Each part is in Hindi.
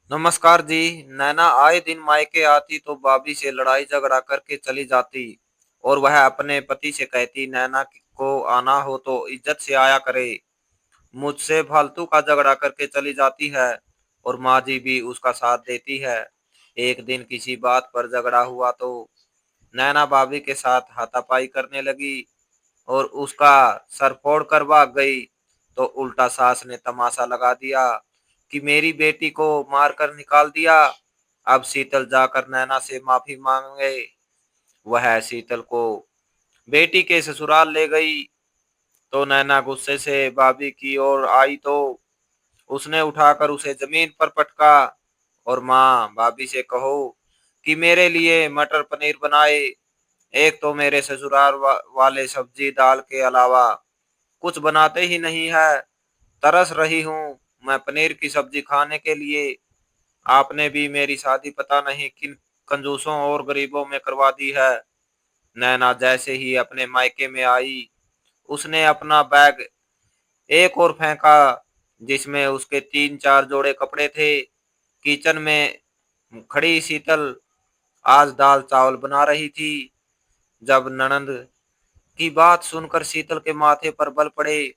नमस्कार जी। नैना आए दिन मायके आती तो भाभी से लड़ाई झगड़ा करके चली जाती और वह अपने पति से कहती नैना को आना हो तो इज्जत से आया करे। मुझसे फालतू का झगड़ा करके चली जाती है और माँ जी भी उसका साथ देती है। एक दिन किसी बात पर झगड़ा हुआ तो नैना भाभी के साथ हाथापाई करने लगी और उसका सर फोड़ कर भाग गई। तो उल्टा सास ने तमाशा लगा दिया कि मेरी बेटी को मारकर निकाल दिया। अब शीतल जाकर नैना से माफी मांगे। वह शीतल को बेटी के ससुराल ले गई। तो नैना गुस्से से भाभी की ओर आई तो उसने उठाकर उसे जमीन पर पटका और माँ भाभी से कहो कि मेरे लिए मटर पनीर बनाए। एक तो मेरे ससुराल वाले सब्जी दाल के अलावा कुछ बनाते ही नहीं है। तरस रही हूँ मैं पनीर की सब्जी खाने के लिए। आपने भी मेरी शादी पता नहीं किन कंजूसों और गरीबों में करवा दी है। नैना जैसे ही अपने मायके में आई उसने अपना बैग एक और फेंका जिसमें उसके तीन चार जोड़े कपड़े थे। किचन में खड़ी शीतल आज दाल चावल बना रही थी। जब ननंद की बात सुनकर शीतल के माथे पर बल पड़े।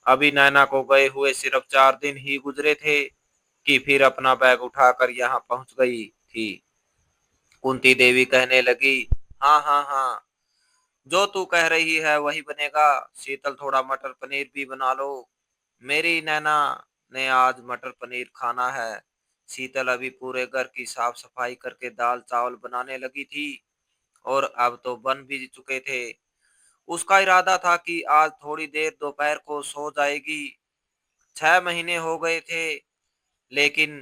अभी नैना को गए हुए सिर्फ 4 दिन ही गुजरे थे कि फिर अपना बैग उठाकर यहाँ पहुंच गई थी। कुंती देवी कहने लगी, हाँ हाँ हाँ, जो तू कह रही है वही बनेगा। शीतल थोड़ा मटर पनीर भी बना लो। मेरी नैना ने आज मटर पनीर खाना है। शीतल अभी पूरे घर की साफ सफाई करके दाल चावल बनाने लगी थी और अब तो बन भी चुके थे। उसका इरादा था कि आज थोड़ी देर दोपहर को सो जाएगी। 6 महीने हो गए थे लेकिन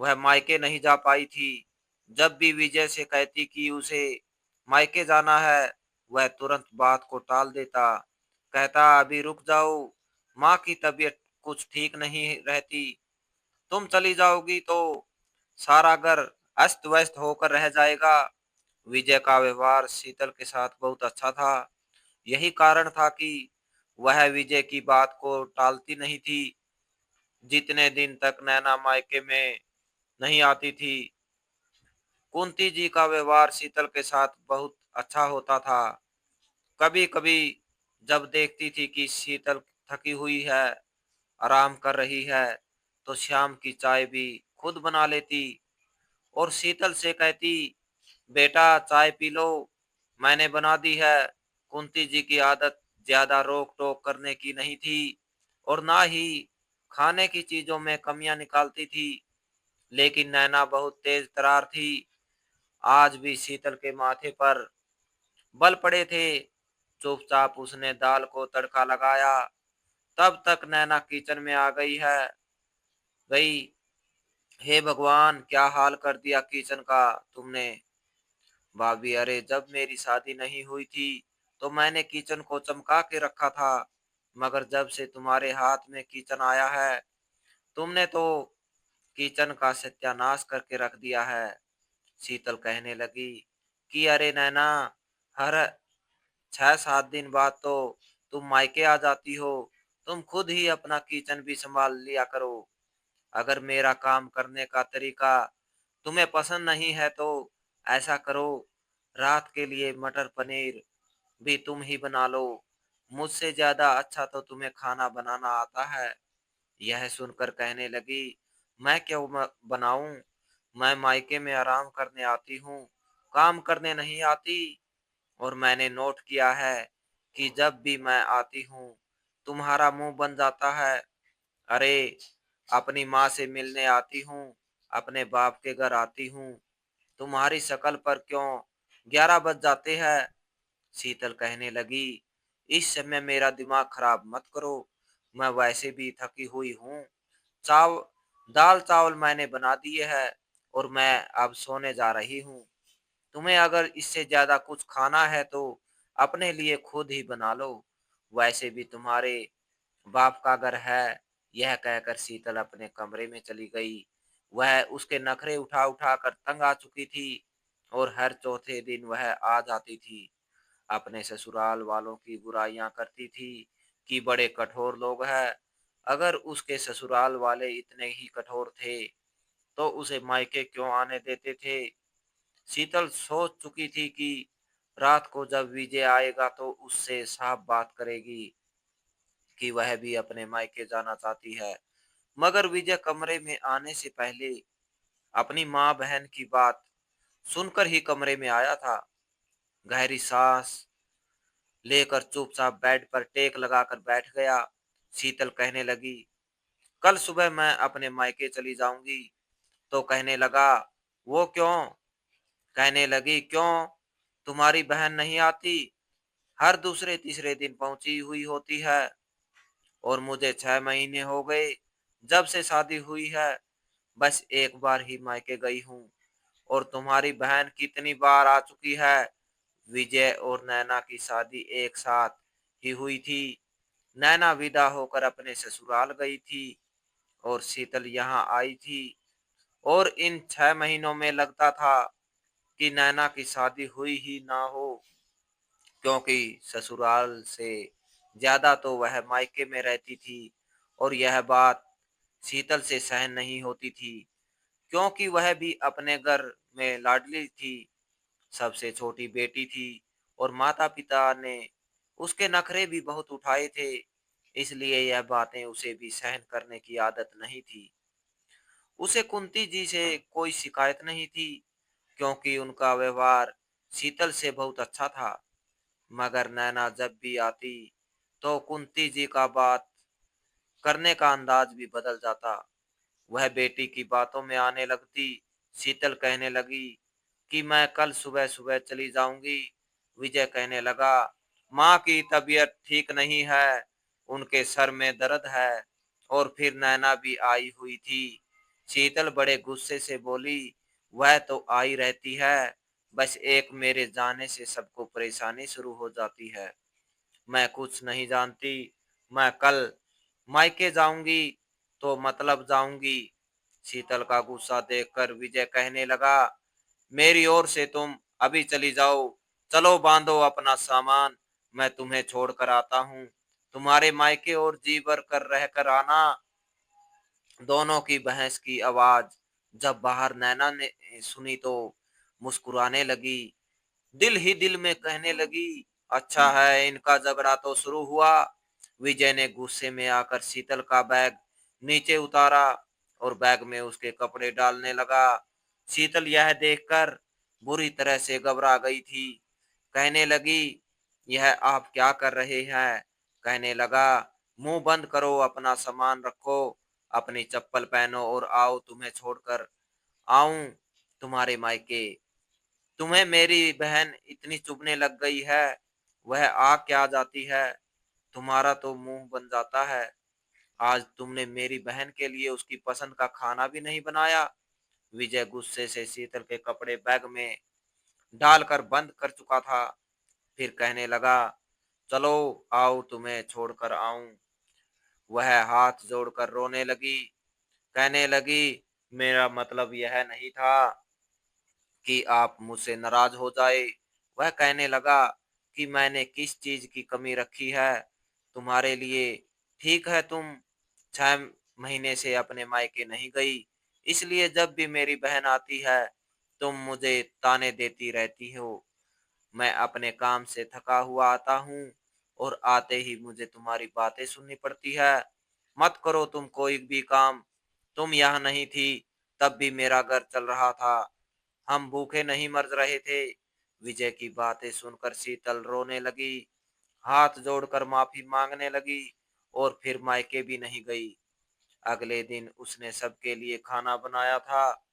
वह मायके नहीं जा पाई थी। जब भी विजय से कहती कि उसे मायके जाना है वह तुरंत बात को टाल देता। कहता अभी रुक जाओ, माँ की तबीयत कुछ ठीक नहीं रहती। तुम चली जाओगी तो सारा घर अस्त व्यस्त होकर रह जाएगा। विजय का व्यवहार शीतल के साथ बहुत अच्छा था। यही कारण था कि वह विजय की बात को टालती नहीं थी। जितने दिन तक नैना मायके में नहीं आती थी कुंती जी का व्यवहार शीतल के साथ बहुत अच्छा होता था। कभी कभी जब देखती थी कि शीतल थकी हुई है, आराम कर रही है, तो शाम की चाय भी खुद बना लेती और शीतल से कहती बेटा चाय पी लो, मैंने बना दी है। कुंती जी की आदत ज्यादा रोक टोक करने की नहीं थी और ना ही खाने की चीजों में कमियां निकालती थी। लेकिन नैना बहुत तेज तरार थी। आज भी शीतल के माथे पर बल पड़े थे। चुपचाप उसने दाल को तड़का लगाया। तब तक नैना किचन में आ गई। हे भगवान क्या हाल कर दिया किचन का तुमने। भाभी अरे जब मेरी शादी नहीं हुई थी तो मैंने किचन को चमका के रखा था, मगर जब से तुम्हारे हाथ में किचन आया है तुमने तो किचन का सत्यानाश करके रख दिया है। शीतल कहने लगी कि अरे नैना, हर 6-7 दिन बाद तो तुम मायके आ जाती हो। तुम खुद ही अपना किचन भी संभाल लिया करो। अगर मेरा काम करने का तरीका तुम्हें पसंद नहीं है तो ऐसा करो, रात के लिए मटर पनीर भी तुम ही बना लो। मुझसे ज्यादा अच्छा तो तुम्हें खाना बनाना आता है। यह सुनकर कहने लगी, मैं क्यों बनाऊं, मैं मायके में आराम करने आती हूँ, काम करने नहीं आती। और मैंने नोट किया है कि जब भी मैं आती हूँ तुम्हारा मुंह बन जाता है। अरे अपनी माँ से मिलने आती हूँ, अपने बाप के घर आती हूँ, तुम्हारी शक्ल पर क्यों 11 बज जाते हैं। शीतल कहने लगी, इस समय मेरा दिमाग खराब मत करो, मैं वैसे भी थकी हुई हूँ। चाव दाल चावल मैंने बना दिए हैं और मैं अब सोने जा रही हूँ। तुम्हें अगर इससे ज्यादा कुछ खाना है तो अपने लिए खुद ही बना लो, वैसे भी तुम्हारे बाप का घर है। यह कहकर शीतल अपने कमरे में चली गई। वह उसके नखरे उठा उठा कर तंग आ चुकी थी और हर चौथे दिन वह आ जाती थी। अपने ससुराल वालों की बुराइयां करती थी कि बड़े कठोर लोग हैं। अगर उसके ससुराल वाले इतने ही कठोर थे तो उसे मायके क्यों आने देते थे। शीतल सोच चुकी थी कि रात को जब विजय आएगा तो उससे साफ बात करेगी कि वह भी अपने मायके जाना चाहती है। मगर विजय कमरे में आने से पहले अपनी माँ बहन की बात सुनकर ही कमरे में आया था। गहरी सांस लेकर चुपचाप बेड पर टेक लगाकर बैठ गया। शीतल कहने लगी, कल सुबह मैं अपने मायके चली जाऊंगी। तो कहने लगा, वो क्यों? कहने लगी, क्यों? तुम्हारी बहन नहीं आती? हर दूसरे तीसरे दिन पहुंची हुई होती है और मुझे 6 महीने हो गए जब से शादी हुई है। बस एक बार ही मायके गई हूँ और तुम्हारी बहन कितनी बार आ चुकी है। विजय और नैना की शादी एक साथ ही हुई थी। नैना विदा होकर अपने ससुराल गई थी और शीतल यहाँ आई थी। और इन 6 महीनों में लगता था कि नैना की शादी हुई ही ना हो, क्योंकि ससुराल से ज्यादा तो वह मायके में रहती थी। और यह बात शीतल से सहन नहीं होती थी, क्योंकि वह भी अपने घर में लाडली थी, सबसे छोटी बेटी थी और माता पिता ने उसके नखरे भी बहुत उठाए थे। इसलिए यह बातें उसे भी सहन करने की आदत नहीं थी। उसे कुंती जी से कोई शिकायत नहीं थी, क्योंकि उनका व्यवहार शीतल से बहुत अच्छा था। मगर नैना जब भी आती तो कुंती जी का बात करने का अंदाज भी बदल जाता। वह बेटी की बातों में आने लगती। शीतल कहने लगी कि मैं कल सुबह सुबह चली जाऊंगी। विजय कहने लगा, माँ की तबीयत ठीक नहीं है, उनके सर में दर्द है। और फिर नैना भी आई हुई थी। शीतल बड़े गुस्से से बोली, वह तो आई रहती है, बस एक मेरे जाने से सबको परेशानी शुरू हो जाती है। मैं कुछ नहीं जानती। मैं कल मायके जाऊंगी तो मतलब जाऊंगी। शीतल का गुस्सा देखकर विजय कहने लगा, मेरी ओर से तुम अभी चली जाओ। चलो बांधो अपना सामान, मैं तुम्हें छोड़ कर आता हूँ। तुम्हारे मायके और जी भर कर रह कर आना। दोनों की बहस की आवाज जब बाहर नैना ने सुनी तो मुस्कुराने लगी। दिल ही दिल में कहने लगी, अच्छा है, इनका झगड़ा तो शुरू हुआ। विजय ने गुस्से में आकर शीतल का बैग नीचे उतारा और बैग में उसके कपड़े डालने लगा। शीतल यह देखकर बुरी तरह से घबरा गई थी। कहने लगी, यह आप क्या कर रहे हैं? कहने लगा, मुंह बंद करो, अपना सामान रखो, अपनी चप्पल पहनो और आओ, तुम्हें छोड़कर आऊं तुम्हारे मायके। तुम्हें मेरी बहन इतनी चुभने लग गई है, वह आ क्या जाती है, तुम्हारा तो मुंह बन जाता है। आज तुमने मेरी बहन के लिए उसकी पसंद का खाना भी नहीं बनाया। विजय गुस्से से शीतल के कपड़े बैग में डालकर बंद कर चुका था। फिर कहने लगा, चलो आओ, तुम्हें छोड़कर आऊं। वह हाथ जोड़कर रोने लगी। कहने लगी, मेरा मतलब यह नहीं था कि आप मुझसे नाराज हो जाए। वह कहने लगा कि मैंने किस चीज की कमी रखी है तुम्हारे लिए। ठीक है, तुम 6 महीने से अपने मायके नहीं गई, इसलिए जब भी मेरी बहन आती है तुम मुझे ताने देती रहती हो। मैं अपने काम से थका हुआ आता हूँ और आते ही मुझे तुम्हारी बातें सुननी पड़ती है। मत करो तुम कोई भी काम। तुम यहाँ नहीं थी तब भी मेरा घर चल रहा था, हम भूखे नहीं मर रहे थे। विजय की बातें सुनकर शीतल रोने लगी, हाथ जोड़कर माफी मांगने लगी और फिर मायके भी नहीं गई। अगले दिन उसने सबके लिए खाना बनाया था।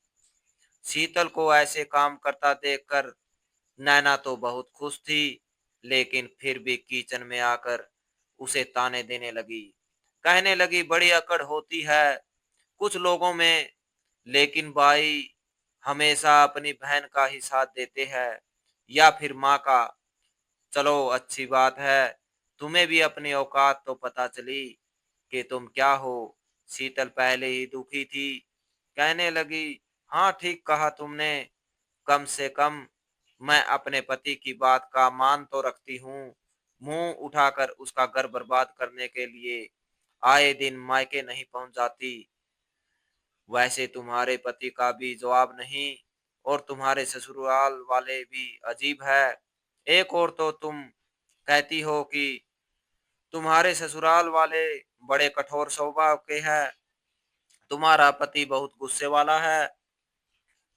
शीतल को ऐसे काम करता देखकर नैना तो बहुत खुश थी, लेकिन फिर भी किचन में आकर उसे ताने देने लगी। कहने लगी, बड़ी अकड़ होती है कुछ लोगों में, लेकिन भाई हमेशा अपनी बहन का ही साथ देते हैं या फिर माँ का। चलो अच्छी बात है, तुम्हें भी अपनी औकात तो पता चली कि तुम क्या हो। शीतल पहले ही दुखी थी। कहने लगी, हाँ ठीक कहा तुमने, कम से कम मैं अपने पति की बात का मान तो रखती हूँ। मुंह उठाकर उसका घर बर्बाद करने के लिए आए दिन मायके नहीं पहुंच जाती। वैसे तुम्हारे पति का भी जवाब नहीं, और तुम्हारे ससुराल वाले भी अजीब है। एक और तो तुम कहती हो कि तुम्हारे ससुराल वाले बड़े कठोर स्वभाव के हैं, तुम्हारा पति बहुत गुस्से वाला है,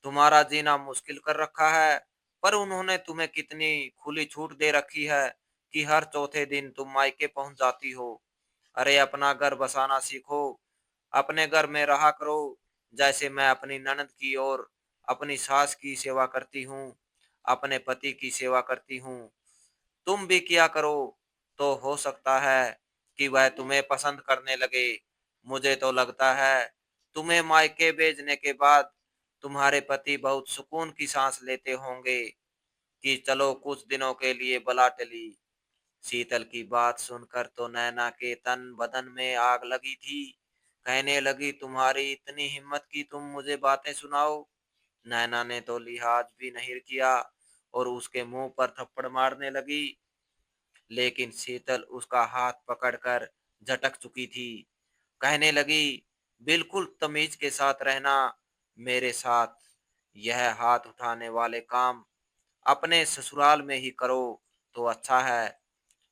तुम्हारा जीना मुश्किल कर रखा है। पर उन्होंने तुम्हें कितनी खुली छूट दे रखी है कि हर चौथे दिन तुम मायके पहुंच जाती हो। अरे अपना घर बसाना सीखो, अपने घर में रहा करो, जैसे मैं अपनी ननद की और अपनी सास की सेवा करती हूँ, अपने पति की सेवा करती हूँ। तुम भी किया करो, तो हो सकता है कि वह तुम्हें पसंद करने लगे। मुझे तो लगता है तुम्हें मायके भेजने के बाद तुम्हारे पति बहुत सुकून की सांस लेते होंगे कि चलो कुछ दिनों के लिए बला टली। शीतल की बात सुनकर तो नैना के तन बदन में आग लगी थी। कहने लगी, तुम्हारी इतनी हिम्मत कि तुम मुझे बातें सुनाओ। नैना ने तो लिहाज भी नहीं किया और उसके मुंह पर थप्पड़ मारने लगी, लेकिन शीतल उसका हाथ पकड़कर झटक चुकी थी। कहने लगी, बिल्कुल तमीज के साथ रहना मेरे साथ। यह हाथ उठाने वाले काम अपने ससुराल में ही करो तो अच्छा है।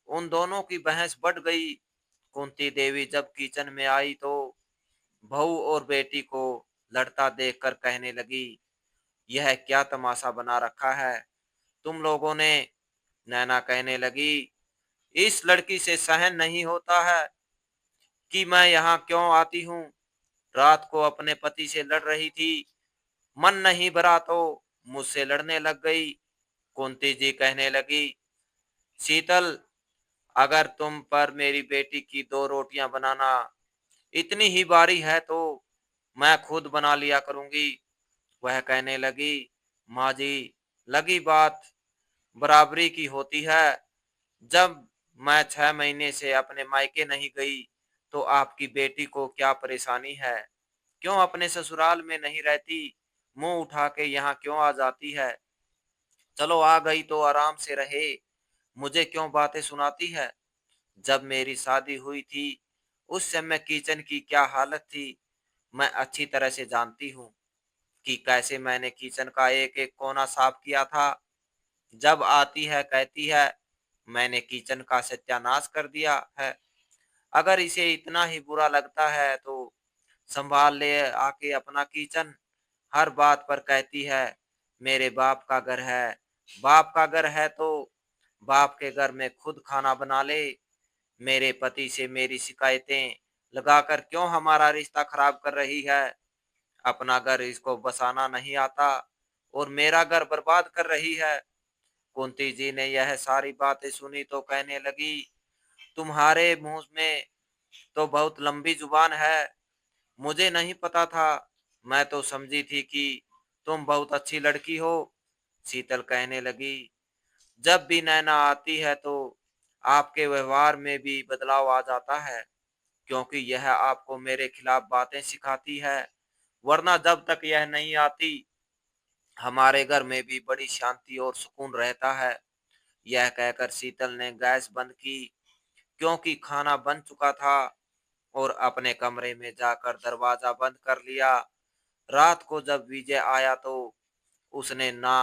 उन दोनों की बहस बढ़ गई। कुंती देवी जब किचन में आई तो बहू और बेटी को लड़ता देखकर कहने लगी, यह क्या तमाशा बना रखा है तुम लोगों ने। नैना कहने लगी, इस लड़की से सहन नहीं होता है कि मैं यहाँ क्यों आती हूँ। रात को अपने पति से लड़ रही थी, मन नहीं भरा तो मुझसे लड़ने लग गई। कुंती जी कहने लगी, शीतल, अगर तुम पर मेरी बेटी की दो रोटियां बनाना इतनी ही बारी है तो मैं खुद बना लिया करूंगी। वह कहने लगी, माँ जी, लगी बात बराबरी की होती है। जब मैं 6 महीने से अपने मायके नहीं गई तो आपकी बेटी को क्या परेशानी है? क्यों अपने ससुराल में नहीं रहती? मुंह उठा के यहाँ क्यों आ जाती है? चलो आ गई तो आराम से रहे, मुझे क्यों बातें सुनाती है? जब मेरी शादी हुई थी उस समय किचन की क्या हालत थी मैं अच्छी तरह से जानती हूँ कि कैसे मैंने किचन का एक एक कोना साफ किया था। जब आती है कहती है मैंने किचन का सत्यानाश कर दिया है। अगर इसे इतना ही बुरा लगता है तो संभाल ले आके अपना किचन। हर बात पर कहती है मेरे बाप का घर है। बाप का घर है तो बाप के घर में खुद खाना बना ले। मेरे पति से मेरी शिकायतें लगाकर क्यों हमारा रिश्ता खराब कर रही है? अपना घर इसको बसाना नहीं आता और मेरा घर बर्बाद कर रही है। कुंती जी ने यह सारी बातें सुनी तो कहने लगी, तुम्हारे मुंह में तो बहुत लंबी जुबान है, मुझे नहीं पता था। मैं तो समझी थी कि तुम बहुत अच्छी लड़की हो। शीतल कहने लगी, जब भी नैना आती है तो आपके व्यवहार में भी बदलाव आ जाता है, क्योंकि यह आपको मेरे खिलाफ बातें सिखाती है। वरना जब तक यह नहीं आती हमारे घर में भी बड़ी शांति और सुकून रहता है। यह कहकर शीतल ने गैस बंद की, क्योंकि खाना बन चुका था, और अपने कमरे में जाकर दरवाजा बंद कर लिया। रात को जब विजय आया तो उसने ना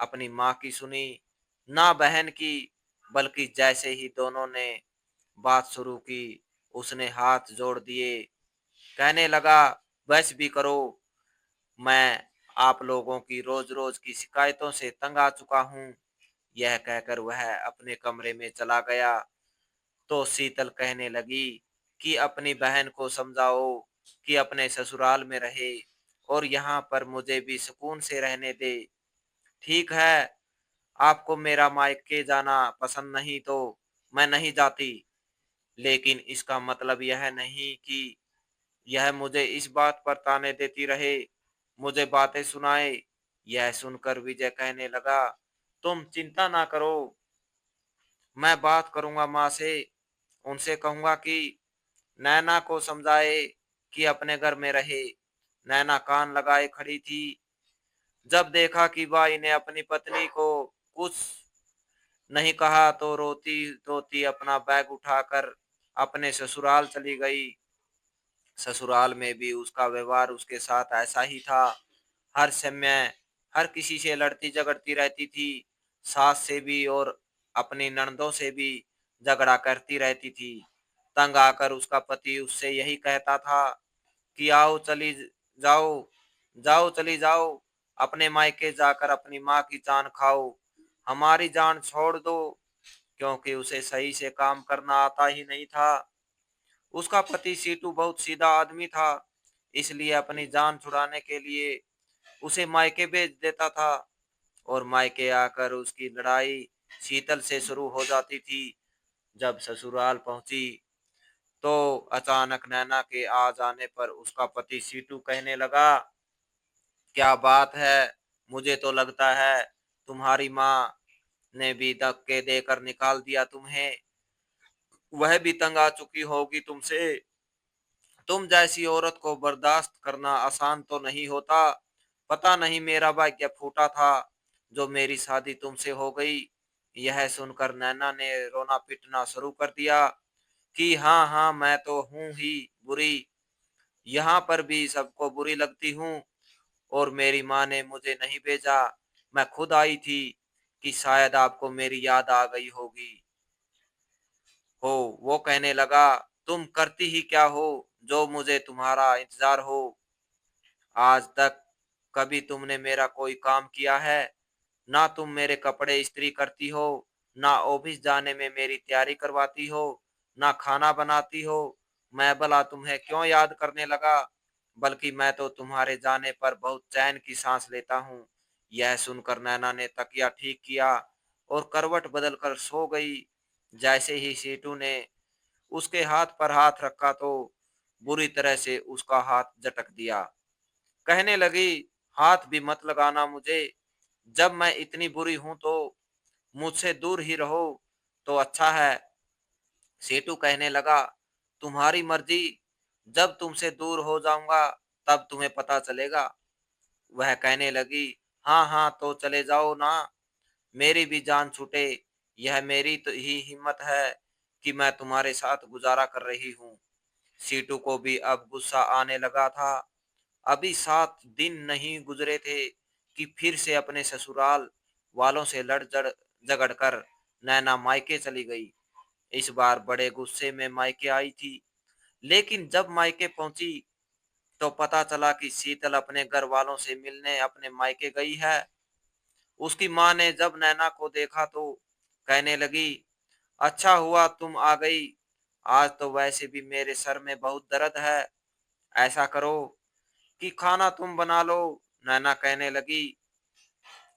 अपनी माँ की सुनी ना बहन की, बल्कि जैसे ही दोनों ने बात शुरू की उसने हाथ जोड़ दिए। कहने लगा, बस भी करो, मैं आप लोगों की रोज रोज की शिकायतों से तंग आ चुका हूँ। यह कहकर वह अपने कमरे में चला गया। तो शीतल कहने लगी कि अपनी बहन को समझाओ कि अपने ससुराल में रहे और यहाँ पर मुझे भी सुकून से रहने दे। ठीक है, आपको मेरा मायके जाना पसंद नहीं तो मैं नहीं जाती, लेकिन इसका मतलब यह नहीं कि यह मुझे इस बात पर ताने देती रहे, मुझे बातें सुनाए। यह सुनकर विजय कहने लगा, तुम चिंता ना करो, मैं बात करूंगा माँ से, उनसे कहूंगा कि नैना को समझाए कि अपने घर में रहे। नैना कान लगाए खड़ी थी। जब देखा कि भाई ने अपनी पत्नी को कुछ नहीं कहा तो रोती रोती अपना बैग उठाकर अपने ससुराल चली गई। ससुराल में भी उसका व्यवहार उसके साथ ऐसा ही था। हर समय हर किसी से लड़ती झगड़ती रहती थी। सास से भी और अपनी ननदों से भी झगड़ा करती रहती थी। तंग आकर उसका पति उससे यही कहता था कि आओ चली जाओ, जाओ चली जाओ, अपने मायके जाकर अपनी माँ की जान खाओ, हमारी जान छोड़ दो। क्योंकि उसे सही से काम करना आता ही नहीं था। उसका पति सीटू बहुत सीधा आदमी था, इसलिए अपनी जान छुड़ाने के लिए उसे मायके भेज देता था। और मायके आकर उसकी लड़ाई शीतल से शुरू हो जाती थी। जब ससुराल पहुंची तो अचानक नैना के आ जाने पर उसका पति सीटू कहने लगा, क्या बात है, मुझे तो लगता है तुम्हारी माँ ने भी धक्के देकर निकाल दिया तुम्हें, वह भी तंग आ चुकी होगी तुमसे। तुम जैसी औरत को बर्दाश्त करना आसान तो नहीं होता। पता नहीं मेरा भाग्य फूटा था जो मेरी शादी तुमसे हो गई। यह सुनकर नैना ने रोना पीटना शुरू कर दिया कि हाँ हाँ, मैं तो हूँ ही बुरी, यहाँ पर भी सबको बुरी लगती हूँ। और मेरी माँ ने मुझे नहीं भेजा, मैं खुद आई थी कि शायद आपको मेरी याद आ गई होगी हो। वो कहने लगा, तुम करती ही क्या हो जो मुझे तुम्हारा इंतजार हो। आज तक कभी तुमने मेरा कोई काम किया है? ना तुम मेरे कपड़े इस्त्री करती हो, ना ऑफिस जाने में मेरी तैयारी करवाती हो, ना खाना बनाती हो। मैं भला तुम्हें क्यों याद करने लगा? बल्कि मैं तो तुम्हारे जाने पर बहुत चैन की सांस लेता हूँ। यह सुनकर नैना ने तकिया ठीक किया और करवट बदलकर सो गई। जैसे ही सीटू ने उसके हाथ पर हाथ रखा तो बुरी तरह से उसका हाथ झटक दिया। कहने लगी, हाथ भी मत लगाना मुझे, जब मैं इतनी बुरी हूं तो मुझसे दूर ही रहो तो अच्छा है। सेठू कहने लगा, तुम्हारी मर्जी, जब तुमसे दूर हो जाऊंगा तब तुम्हें पता चलेगा। वह कहने लगी, हाँ हाँ तो चले जाओ ना, मेरी भी जान छूटे, यह मेरी तो ही हिम्मत है कि मैं तुम्हारे साथ गुजारा कर रही हूँ। सीटू को भी अब गुस्सा आने लगा था। अभी 7 दिन नहीं गुजरे थे कि फिर से अपने ससुराल वालों से लड़ जड़ झगड़ कर नैना मायके चली गई। इस बार बड़े गुस्से में मायके आई थी, लेकिन जब मायके पहुंची तो पता चला कि शीतल अपने घर वालों से मिलने अपने मायके गई है। उसकी माँ ने जब नैना को देखा तो कहने लगी, अच्छा हुआ तुम आ गई, आज तो वैसे भी मेरे सर में बहुत दर्द है। ऐसा करो कि खाना तुम बना लो। नैना कहने लगी,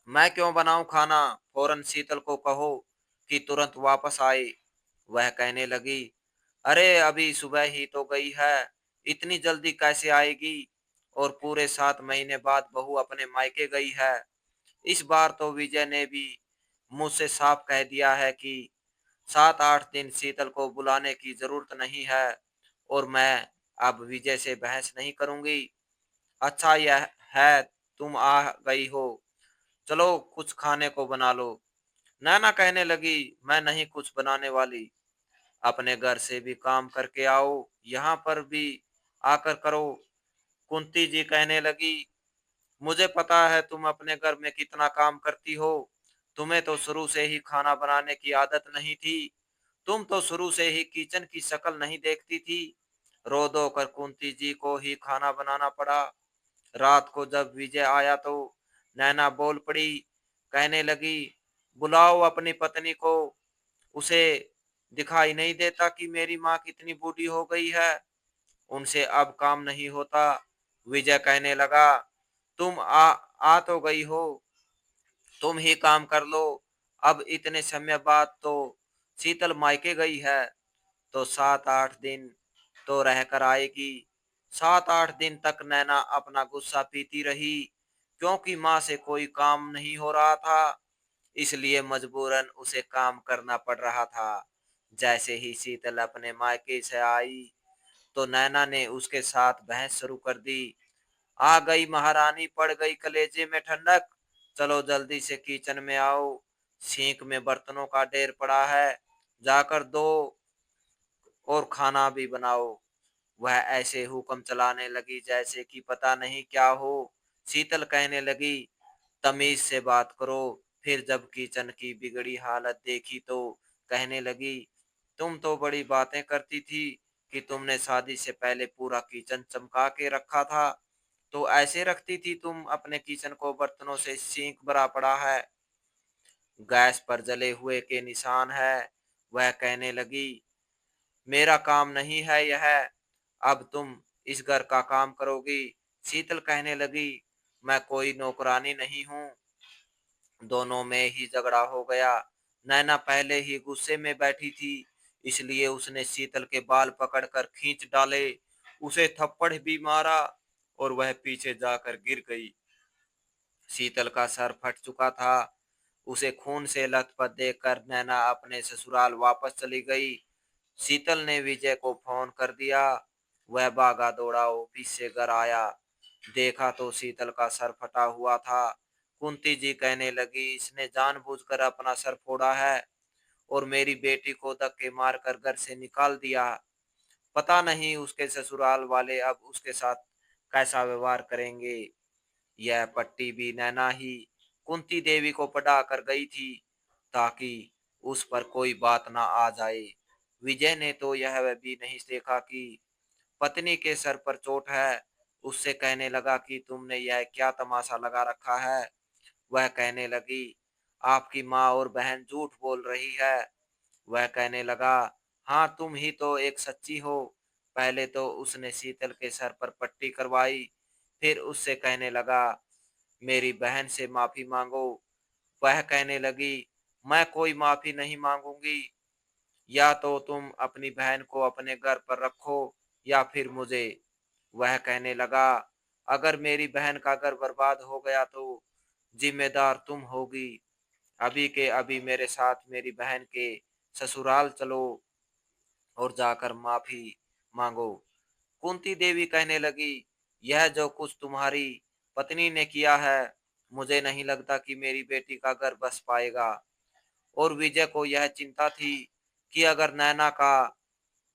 मैं क्यों बनाऊं खाना, फौरन शीतल को कहो कि तुरंत वापस आए। वह कहने लगी, अरे अभी सुबह ही तो गई है, इतनी जल्दी कैसे आएगी, और पूरे 7 महीने बाद बहू अपने मायके गई है। इस बार तो विजय ने भी मुझसे साफ कह दिया है कि 7-8 दिन शीतल को बुलाने की जरूरत नहीं है, और मैं अब विजय से बहस नहीं करूंगी। अच्छा यह है तुम आ गई हो, चलो कुछ खाने को बना लो। नैना कहने लगी, मैं नहीं कुछ बनाने वाली, अपने घर से भी काम करके आओ, यहाँ पर भी आकर करो। कुंती जी कहने लगी, मुझे पता है तुम अपने घर में कितना काम करती हो, तुम्हें तो शुरू से ही खाना बनाने की आदत नहीं थी, तुम तो शुरू से ही किचन की शक्ल नहीं देखती थी। रो धो कर कुंती जी को ही खाना बनाना पड़ा। रात को जब विजय आया तो नैना बोल पड़ी, कहने लगी, बुलाओ अपनी पत्नी को, उसे दिखाई नहीं देता कि मेरी माँ कितनी बूढ़ी हो गई है, उनसे अब काम नहीं होता। विजय कहने लगा, तुम आ तो गई हो, तुम ही काम कर लो। अब इतने समय बाद तो शीतल मायके गई है, तो 7-8 दिन तो रह कर आएगी। 7-8 दिन तक नैना अपना गुस्सा पीती रही, क्योंकि माँ से कोई काम नहीं हो रहा था, इसलिए मजबूरन उसे काम करना पड़ रहा था। जैसे ही शीतल अपने मायके से आई तो नैना ने उसके साथ बहस शुरू कर दी। आ गई महारानी, पड़ गई कलेजे में ठंडक, चलो जल्दी से किचन में आओ, सिंक में बर्तनों का ढेर पड़ा है, जाकर दो और खाना भी बनाओ। वह ऐसे हुक्म चलाने लगी जैसे कि पता नहीं क्या हो। शीतल कहने लगी, तमीज से बात करो। फिर जब किचन की बिगड़ी हालत देखी तो कहने लगी, तुम तो बड़ी बातें करती थी कि तुमने शादी से पहले पूरा किचन चमका के रखा था, तो ऐसे रखती थी तुम अपने किचन को? बर्तनों से सींक भरा पड़ा है, गैस पर जले हुए के निशान है। वह कहने लगी, मेरा काम नहीं है यह, अब तुम इस घर का काम करोगी। शीतल कहने लगी, मैं कोई नौकरानी नहीं हूँ। दोनों में ही झगड़ा हो गया। नैना पहले ही गुस्से में बैठी थी, इसलिए उसने शीतल के बाल पकड़कर खींच डाले, उसे थप्पड़ भी मारा और वह पीछे जाकर गिर गई। शीतल का सर फट चुका था। उसे खून से लथपथ देखकर नैना अपने ससुराल वापस चली गई। शीतल ने विजय को फोन कर दिया। वह भागा दौड़ा ऑफिस से घर आया, देखा तो शीतल का सर फटा हुआ था। कुंती जी कहने लगी, इसने जानबूझकर अपना सर फोड़ा है और मेरी बेटी को धक्के मारकर घर से निकाल दिया। पता नहीं उसके ससुराल वाले अब उसके साथ कैसा व्यवहार करेंगे। यह पट्टी भी नैना ही कुंती देवी को पढ़ा कर गई थी, ताकि उस पर कोई बात ना आ जाए। विजय ने तो यह भी नहीं देखा कि पत्नी के सर पर चोट है। उससे कहने लगा कि तुमने यह क्या तमाशा लगा रखा है। वह कहने लगी, आपकी माँ और बहन झूठ बोल रही है। वह कहने लगा, हाँ तुम ही तो एक सच्ची हो। पहले तो उसने शीतल के सर पर पट्टी करवाई, फिर उससे कहने लगा, मेरी बहन से माफी मांगो। वह कहने लगी, मैं कोई माफी नहीं मांगूंगी, या तो तुम अपनी बहन को अपने घर पर रखो या फिर मुझे। वह कहने लगा, अगर मेरी बहन का घर बर्बाद हो गया तो जिम्मेदार तुम होगी। अभी के अभी मेरे साथ मेरी बहन के ससुराल चलो और जाकर माफी मांगो। कुंती देवी कहने लगी, यह जो कुछ तुम्हारी पत्नी ने किया है, मुझे नहीं लगता कि मेरी बेटी का घर बस पाएगा। और विजय को यह चिंता थी कि अगर नैना का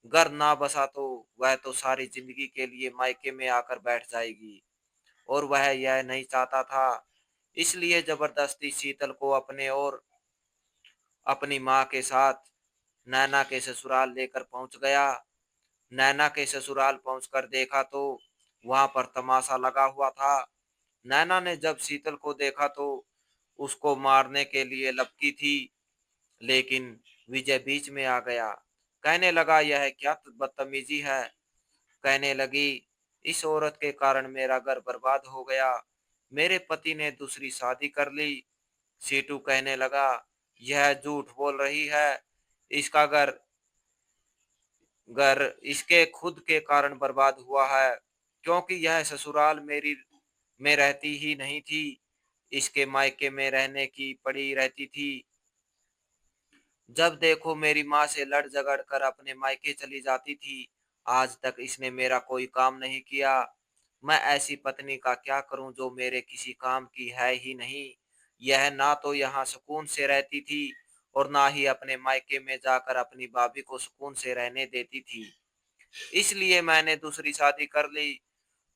घर ना बसा तो वह तो सारी जिंदगी के लिए मायके में आकर बैठ जाएगी, और वह यह नहीं चाहता था। इसलिए जबरदस्ती शीतल को अपने और अपनी माँ के साथ नैना के ससुराल लेकर पहुंच गया। नैना के ससुराल पहुंचकर देखा तो वहां पर तमाशा लगा हुआ था। नैना ने जब शीतल को देखा तो उसको मारने के लिए लपकी थी, लेकिन विजय बीच में आ गया। कहने लगा, यह क्या बदतमीजी है। कहने लगी, इस औरत के कारण मेरा घर बर्बाद हो गया, मेरे पति ने दूसरी शादी कर ली। सीटू कहने लगा, यह झूठ बोल रही है, इसका घर घर इसके खुद के कारण बर्बाद हुआ है, क्योंकि यह ससुराल मेरी में रहती ही नहीं थी, इसके मायके में रहने की पड़ी रहती थी। जब देखो मेरी माँ से लड़ झगड़ कर अपने मायके चली जाती थी। आज तक इसने मेरा कोई काम नहीं किया। मैं ऐसी पत्नी का क्या करूं जो मेरे किसी काम की है ही नहीं। यह ना तो यहाँ सुकून से रहती थी और ना ही अपने मायके में जाकर अपनी भाभी को सुकून से रहने देती थी। इसलिए मैंने दूसरी शादी कर ली।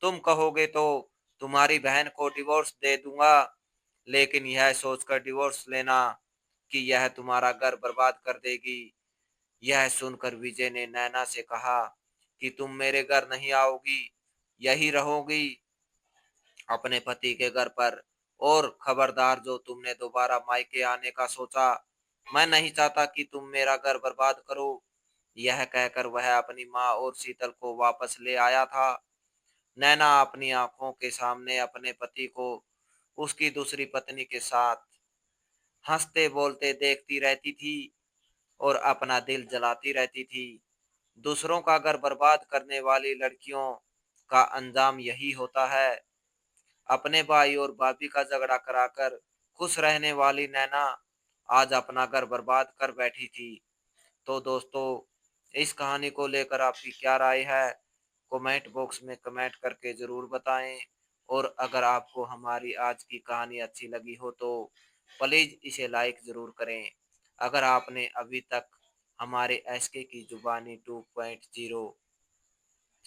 तुम कहोगे तो तुम्हारी बहन को डिवोर्स दे दूंगा, लेकिन यह सोचकर डिवोर्स लेना कि यह तुम्हारा घर बर्बाद कर देगी। यह सुनकर विजय ने नैना से कहा कि तुम मेरे घर नहीं आओगी, यही रहोगी अपने पति के घर पर। और खबरदार, जो तुमने दोबारा मायके आने का सोचा, मैं नहीं चाहता कि तुम मेरा घर बर्बाद करो। यह कहकर वह अपनी माँ और शीतल को वापस ले आया था। नैना अपनी आंखों के सामने अपने पति को उसकी दूसरी पत्नी के साथ हंसते बोलते देखती रहती थी और अपना दिल जलाती रहती थी। दूसरों का घर बर्बाद करने वाली लड़कियों का अंजाम यही होता है। अपने भाई और भाभी का झगड़ा कराकर खुश रहने वाली नैना आज अपना घर बर्बाद कर बैठी थी। तो दोस्तों, इस कहानी को लेकर आपकी क्या राय है? कमेंट बॉक्स में कमेंट करके ज़रूर बताएं। और अगर आपको हमारी आज की कहानी अच्छी लगी हो तो प्लीज़ इसे लाइक ज़रूर करें। अगर आपने अभी तक हमारे एसके की जुबानी 2.0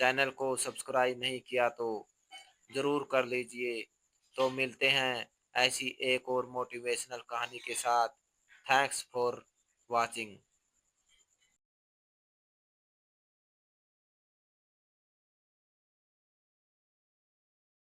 चैनल को सब्सक्राइब नहीं किया तो ज़रूर कर लीजिए। तो मिलते हैं ऐसी एक और मोटिवेशनल कहानी के साथ। Thanks for watching.